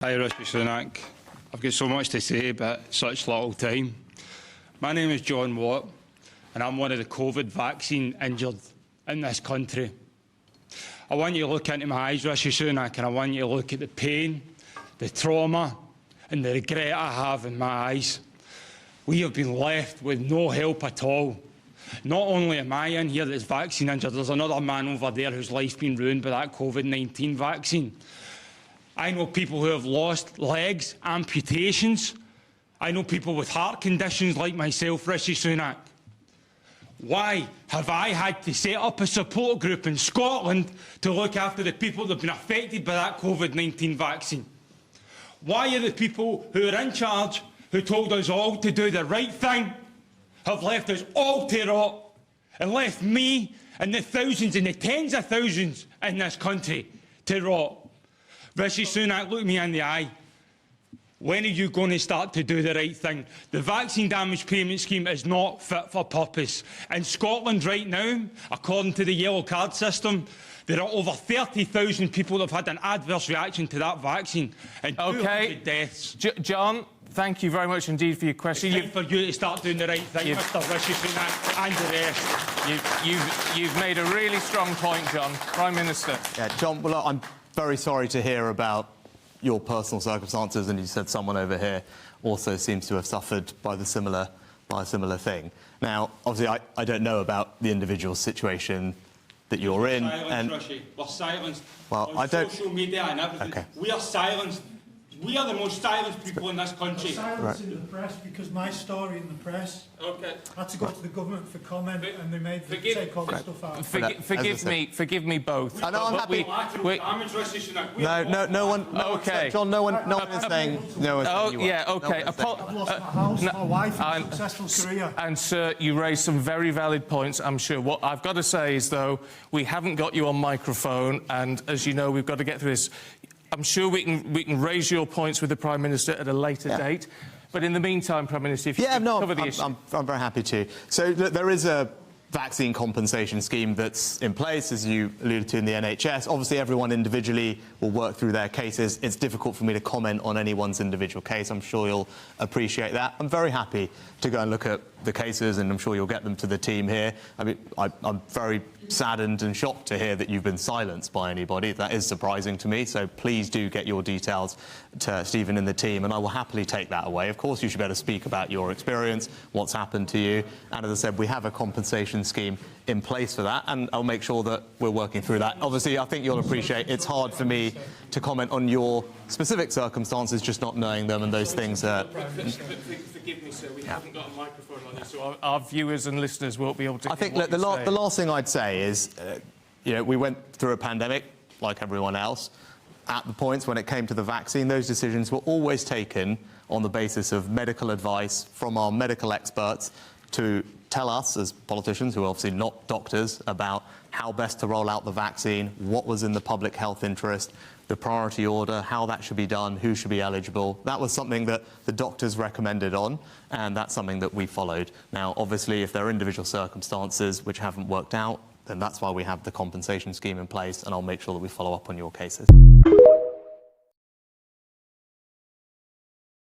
Hi, Rishi Sunak. I've got so much to say, but such little time. My name is John Watt, and I'm one of the COVID vaccine injured in this country. I want you to look into my eyes, Rishi Sunak, and I want you to look at the pain, the trauma, and the regret I have in my eyes. We have been left with no help at all. Not only am I in here that's vaccine injured, there's another man over there whose life's been ruined by that COVID-19 vaccine. I know people who have lost legs, amputations. I know people with heart conditions like myself, Rishi Sunak. Why have I had to set up a support group in Scotland to look after the people that have been affected by that COVID-19 vaccine? Why are the people who are in charge, who told us all to do the right thing, have left us all to rot and left me and the thousands and the tens of thousands in this country to rot? Rishi Sunak, look me in the eye. When are you going to start to do the right thing? The vaccine damage payment scheme is not fit for purpose. In Scotland right now, according to the yellow card system, there are over 30,000 people that have had an adverse reaction to that vaccine and 200 deaths. John, thank you very much indeed for your question. It's time for you to start doing the right thing, Mr. Rishi Sunak, and the rest. You've made a really strong point, John. Prime Minister. Yeah, John, well, I'm very sorry to hear about your personal circumstances, and you said someone over here also seems to have suffered by a similar thing. Now, obviously, I don't know about the individual situation that you're in. We're silenced. Well, on social media and everything. Okay. We are silenced. We are the most silenced people in this country. Silence in the press because my story in the press had to go to the government for comment, and they made them take all the stuff out. Forgive me both. I know, I'm happy. No one. Okay. John, no one is saying. Oh, yeah. Okay. I've lost my house, my wife, and a successful career. And sir, you raised some very valid points, I'm sure. What I've got to say is, though, we haven't got you on microphone, and as you know, we've got to get through this. I'm sure we can raise your points with the Prime Minister at a later date. But in the meantime, Prime Minister, if you could cover the issue. I'm very happy to. So there is a vaccine compensation scheme that's in place, as you alluded to, in the NHS. Obviously, everyone individually will work through their cases. It's difficult for me to comment on anyone's individual case. I'm sure you'll appreciate that. I'm very happy to go and look at the cases, and I'm sure you'll get them to the team here. I mean, I'm very saddened and shocked to hear that you've been silenced by anybody. That is surprising to me, so please do get your details to Stephen and the team, and I will happily take that away. Of course, you should be able to speak about your experience, what's happened to you, and as I said, we have a compensation scheme in place for that, and I'll make sure that we're working through that. Obviously, I think you'll appreciate it's hard for me to comment on your specific circumstances, just not knowing them, and those things are... Forgive me, sir, we haven't got a microphone on this, so our viewers and listeners won't be able to... I think the last thing I'd say is, you know, we went through a pandemic, like everyone else. At the points when it came to the vaccine, those decisions were always taken on the basis of medical advice from our medical experts to tell us, as politicians, who are obviously not doctors, about how best to roll out the vaccine, what was in the public health interest, the priority order, how that should be done, who should be eligible. That was something that the doctors recommended on, and that's something that we followed. Now, obviously, if there are individual circumstances which haven't worked out, then that's why we have the compensation scheme in place, and I'll make sure that we follow up on your cases.